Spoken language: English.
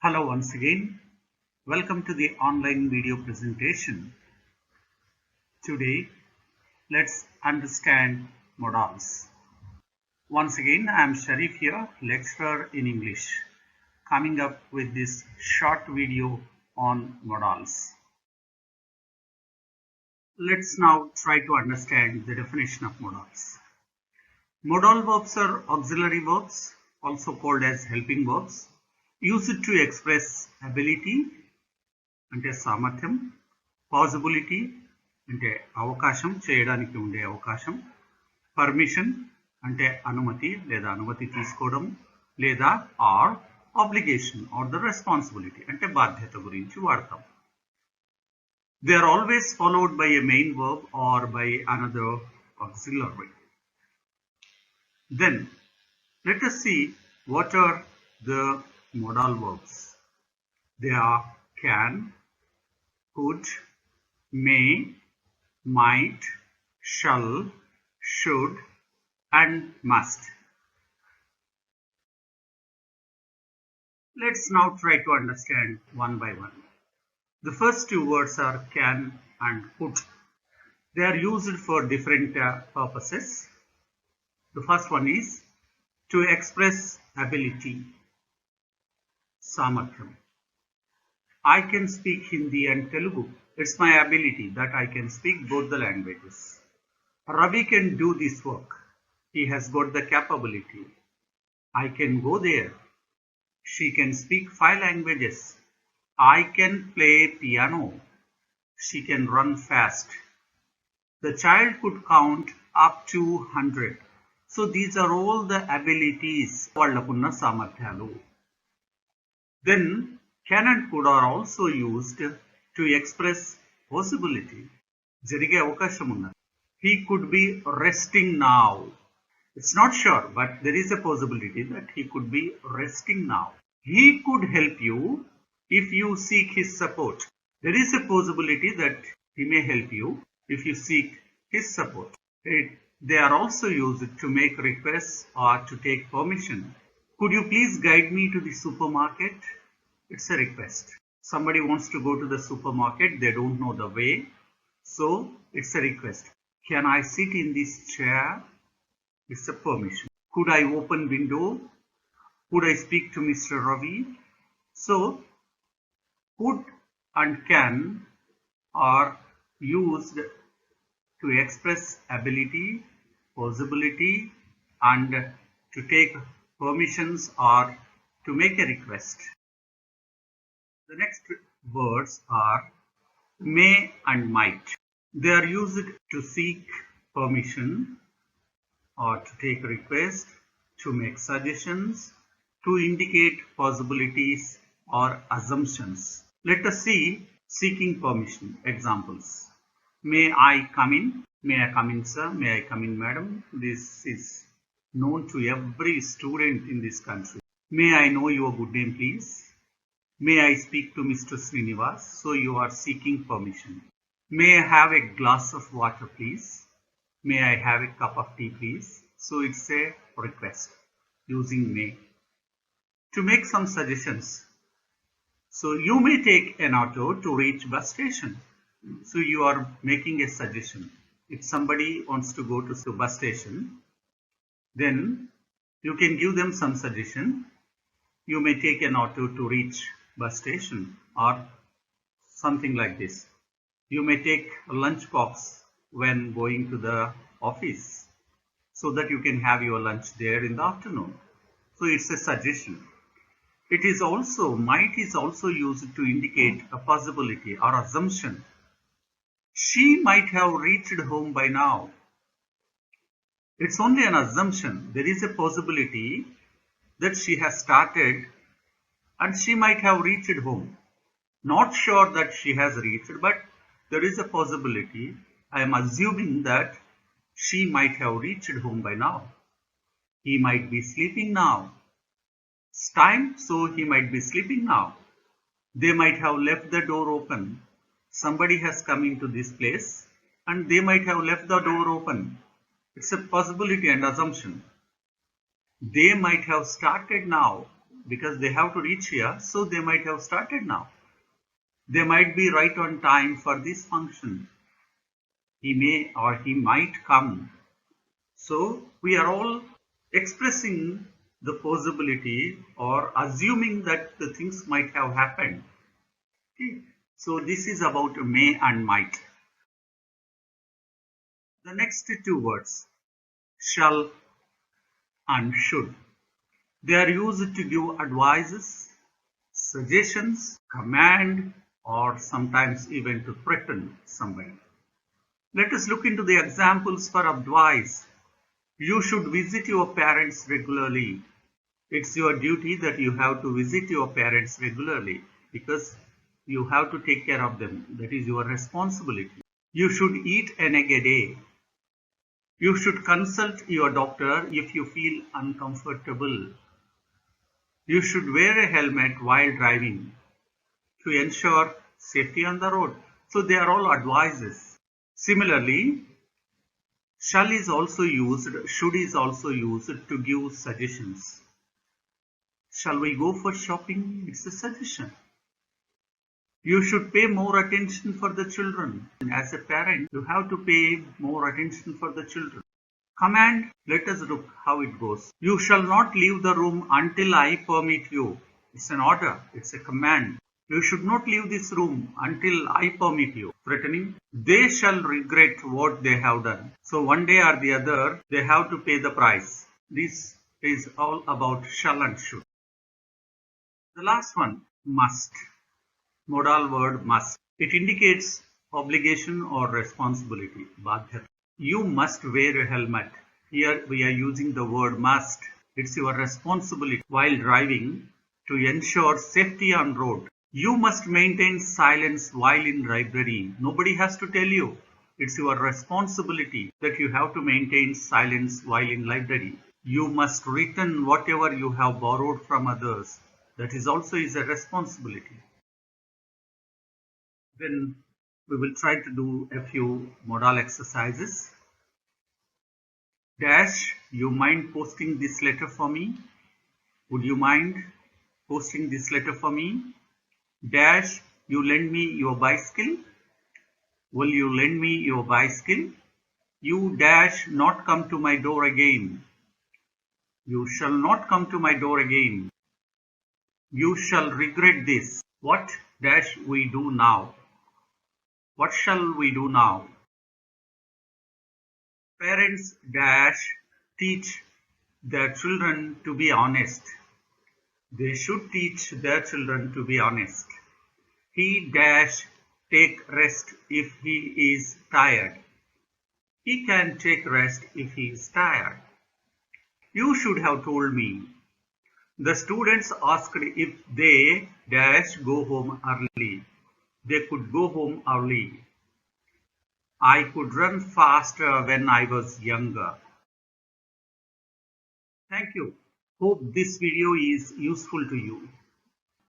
Hello once again. Welcome to the online video presentation. Today, let's understand modals. Once again, I am Sharif here, lecturer in English, coming up with this short video on modals. Let's now try to understand the definition of modals. Modal verbs are auxiliary verbs, also called as helping verbs, used to express ability అంటే సామర్థ్యం, possibility అంటే అవకాశం, చేయడానికి ఉండే అవకాశం, permission అంటే అనుమతి లేదా అనుమతి తీసుకోవడం, లేదా or obligation or the responsibility అంటే బాధ్యత గురించి వాడతాం. They are always followed by a main verb or by another auxiliary. Then let us see what are the modal verbs. They are can, could, may, might, shall, should, and must. Let's now try to understand one by one. The first two words are can and could. They are used for different purposes. The first one is to express ability, samartham. I can speak Hindi and Telugu. It's my ability that I can speak both the languages. Ravi can do this work. He has got the capability. I can go there. She can speak 5 languages. I can play piano. She can run fast. The child could count up to 100. So these are all the abilities. Vallakunna samarthalu. Then can and could are also used to express possibility. Jarige avakasham unnadi. He could be resting now. It's not sure, but there is a possibility that he could be resting now. He could help you if you seek his support. There is a possibility that he may help you if you seek his support. They are also used to make requests or to take permission. Could you please guide me to the supermarket? It's a request. Somebody wants to go to the supermarket, they don't know the way, so it's a request. Can I sit in this chair? It's a permission. Could I open window? Could I speak to Mr. Ravi? So could and can are used to express ability, possibility, and to take permissions or to make a request. The next words are may and might. They are used to seek permission or to take request, to make suggestions, to indicate possibilities or assumptions. Let us see seeking permission examples. May I come in? May I come in, sir? May I come in, madam? This is known to every student in this country. May I know your good name, please? May I speak to Mr. Srinivas? So you are seeking permission. May I have a glass of water, please? May I have a cup of tea, please? So it's a request using may. To make some suggestions. So you may take an auto to reach bus station. So you are making a suggestion. If somebody wants to go to the bus station, then you can give them some suggestion. You may take an auto to reach bus station or something like this. You may take a lunch box when going to the office so that you can have your lunch there in the afternoon. So it's a suggestion. It is also, might is also used to indicate a possibility or assumption. She might have reached home by now. It's only an assumption. There is a possibility that she has started and she might have reached home. Not sure that she has reached, but there is a possibility. I am assuming that she might have reached home by now. He might be sleeping now. It's time, so he might be sleeping now. They might have left the door open. Somebody has come into this place and they might have left the door open. It's a possibility and assumption. They might have started now. because they have to reach here, so they might have started now. They might be right on time for this function. He may or he might come. So we are all expressing the possibility or assuming that the things might have happened. Okay. So this is about may and might. The next two words, shall and should. They are used to give advices, suggestions, command, or sometimes even to threaten somebody. Let us look into the examples for advice. You should visit your parents regularly. It's your duty that you have to visit your parents regularly because you have to take care of them. That is your responsibility. You should eat an egg a day. You should consult your doctor if you feel uncomfortable. You should wear a helmet while driving to ensure safety on the road. So they are all advices. Similarly, shall is also used, should is also used to give suggestions. Shall we go for shopping? It's a suggestion. You should pay more attention for the children. As a parent, you have to pay more attention for the children. Command, let us look how it goes. You shall not leave the room until I permit you. It's an order, it's a command. You should not leave this room until I permit you. Threatening, they shall regret what they have done. So one day or the other, they have to pay the price. This is all about shall and should. The last one, must. Modal word must. It indicates obligation or responsibility. Badhyata. You must wear a helmet. Here we are using the word must. It's your responsibility while driving to ensure safety on road. You must maintain silence while in library. Nobody has to tell you. It's your responsibility that you have to maintain silence while in library. You must return whatever you have borrowed from others. That is also a responsibility. Then we will try to do a few modal exercises. Dash, you mind posting this letter for me? Would you mind posting this letter for me? Dash, you lend me your bicycle? Will you lend me your bicycle? You dash not come to my door again. You shall not come to my door again. You shall regret this. What dash we do now? What shall we do now? Parents dash teach their children to be honest. They should teach their children to be honest. He dash take rest if he is tired. He can take rest if he is tired. You should have told me. The students asked if they dash go home early. They could go home early. I could run faster when I was younger. Thank you. Hope this video is useful to you.